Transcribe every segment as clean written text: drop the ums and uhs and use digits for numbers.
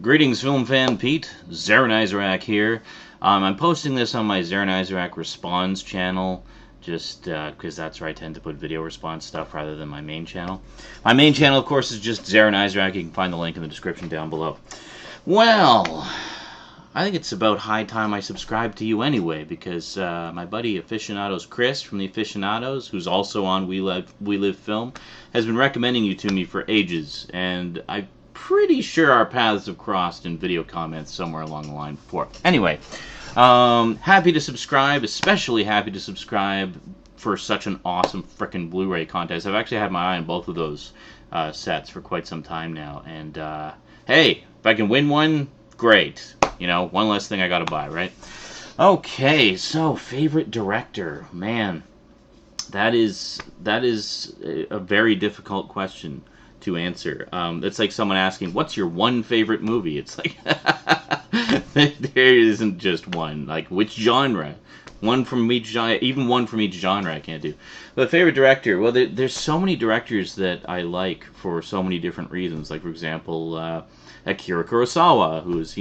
Greetings, Film Fan Pete. Zarin Isaac here. I'm posting this on my Zarin Isaac Responds channel, just because that's where I tend to put video response stuff rather than my main channel. My main channel, of course, is just Zarin Isaac. You can find the link in the description down below. Well, I think it's about high time I subscribe to you anyway, because my buddy Aficionados Chris from the Aficionados, who's also on We Live Film, has been recommending you to me for ages, and I'm pretty sure our paths have crossed in video comments somewhere along the line before. Anyway, happy to subscribe, especially happy to subscribe for such an awesome frickin' Blu-ray contest. I've actually had my eye on both of those sets for quite some time now, and hey, if I can win one, great. You know, one less thing I gotta buy, right? Okay, so favorite director, man, that is a very difficult question to answer. It's like someone asking, "What's your one favorite movie?" It's like there isn't just one. Like, which genre? One from each genre, even one from each genre I can't do. But favorite director, well, there's so many directors that I like for so many different reasons. Like, for example, Akira Kurosawa, who is,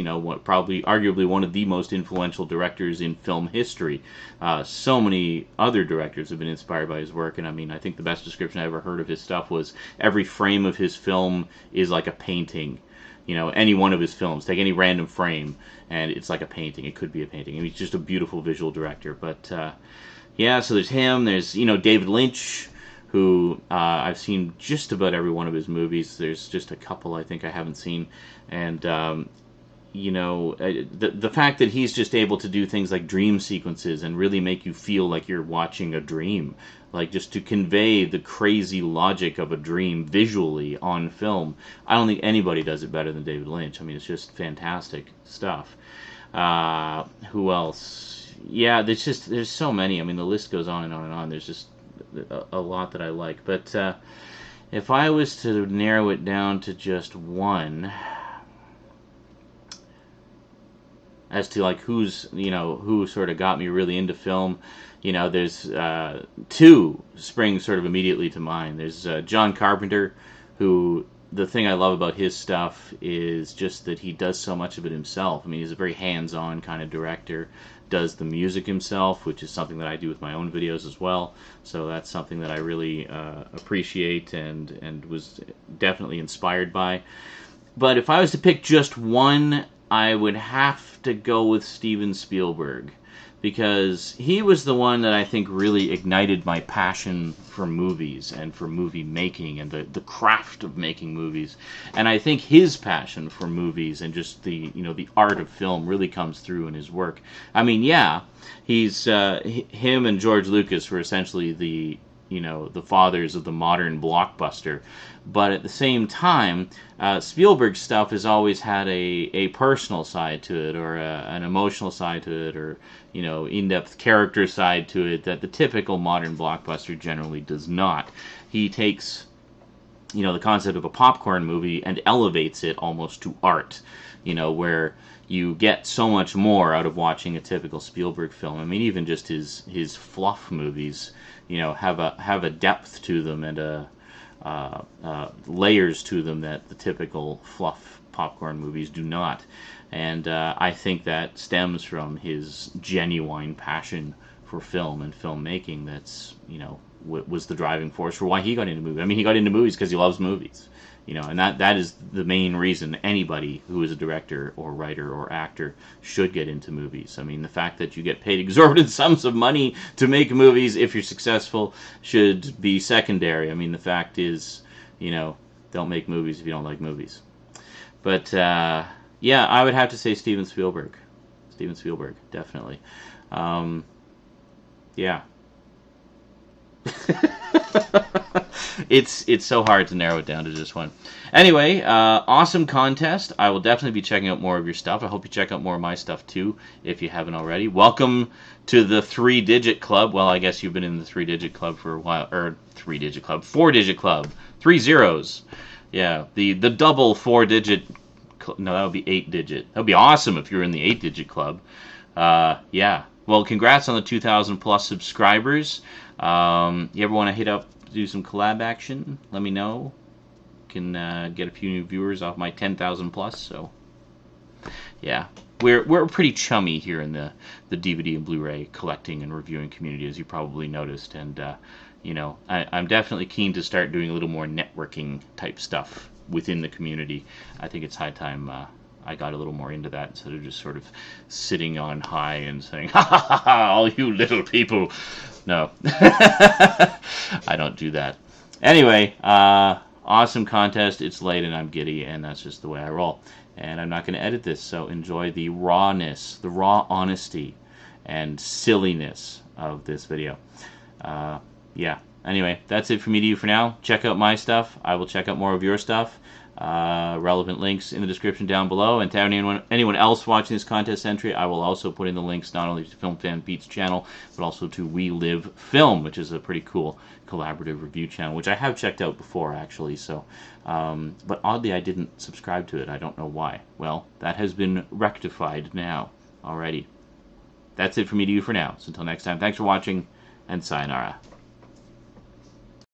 probably arguably one of the most influential directors in film history. So many other directors have been inspired by his work, and I mean, I think the best description I ever heard of his stuff was every frame of his film is like a painting. You know, any one of his films, take any random frame, and it's like a painting. It could be a painting. I mean, he's just a beautiful visual director. But, yeah, so there's him. There's, David Lynch, who I've seen just about every one of his movies. There's just a couple I think I haven't seen. And, the fact that he's just able to do things like dream sequences and really make you feel like you're watching a dream. Like, just to convey the crazy logic of a dream visually on film. I don't think anybody does it better than David Lynch. I mean, it's just fantastic stuff. Who else? Yeah, there's so many. I mean, the list goes on and on and on. There's just a lot that I like. But if I was to narrow it down to just one, as to like who sort of got me really into film, there's two spring sort of immediately to mind. There's John Carpenter, who, the thing I love about his stuff is just that he does so much of it himself. I mean, he's a very hands-on kind of director, does the music himself, which is something that I do with my own videos as well. So that's something that I really appreciate and was definitely inspired by. But if I was to pick just one, I would have to go with Steven Spielberg, because he was the one that I think really ignited my passion for movies and for movie making and the craft of making movies. And I think his passion for movies and just the art of film really comes through in his work. I mean, yeah, he's him and George Lucas were essentially the fathers of the modern blockbuster. But at the same time, Spielberg's stuff has always had a personal side to it, or an emotional side to it, or in-depth character side to it that the typical modern blockbuster generally does not. He takes the concept of a popcorn movie and elevates it almost to art, where you get so much more out of watching a typical Spielberg film. I mean, even just his fluff movies, have a depth to them and layers to them that the typical fluff popcorn movies do not. And I think that stems from his genuine passion for film and filmmaking. That's was the driving force for why he got into movies. I mean, he got into movies because he loves movies. And that is the main reason anybody who is a director or writer or actor should get into movies. I mean, the fact that you get paid exorbitant sums of money to make movies, if you're successful, should be secondary. I mean, the fact is, don't make movies if you don't like movies. But, yeah, I would have to say Steven Spielberg. Steven Spielberg, definitely. Yeah. It's so hard to narrow it down to just one. Anyway, awesome contest. I will definitely be checking out more of your stuff. I hope you check out more of my stuff too, if you haven't already. Welcome to the 3-digit club. Well, I guess you've been in the 3-digit club for a while. Or 3-digit club. 4-digit club. 3 zeros. Yeah, the double 4-digit. No, that would be 8-digit. That would be awesome if you're in the 8-digit club. Yeah. Well, congrats on the 2,000 plus subscribers. You ever want to hit up, do some collab action? Let me know. Can get a few new viewers off my 10,000 plus. So yeah, we're pretty chummy here in the DVD and Blu-ray collecting and reviewing community, as you probably noticed. And you know, I'm definitely keen to start doing a little more networking type stuff within the community. I think it's high time I got a little more into that instead of just sort of sitting on high and saying, ha ha ha ha, all you little people. No, I don't do that. Anyway, awesome contest. It's late and I'm giddy, and that's just the way I roll. And I'm not going to edit this, so enjoy the rawness, the raw honesty and silliness of this video. Yeah, anyway, that's it from me to you for now. Check out my stuff. I will check out more of your stuff. Relevant links in the description down below. And to anyone else watching this contest entry, I will also put in the links not only to FilmFanPete's channel, but also to We Live Film, which is a pretty cool collaborative review channel, which I have checked out before, actually. So, but oddly, I didn't subscribe to it. I don't know why. Well, that has been rectified now already. That's it from me to you for now. So until next time, thanks for watching, and sayonara.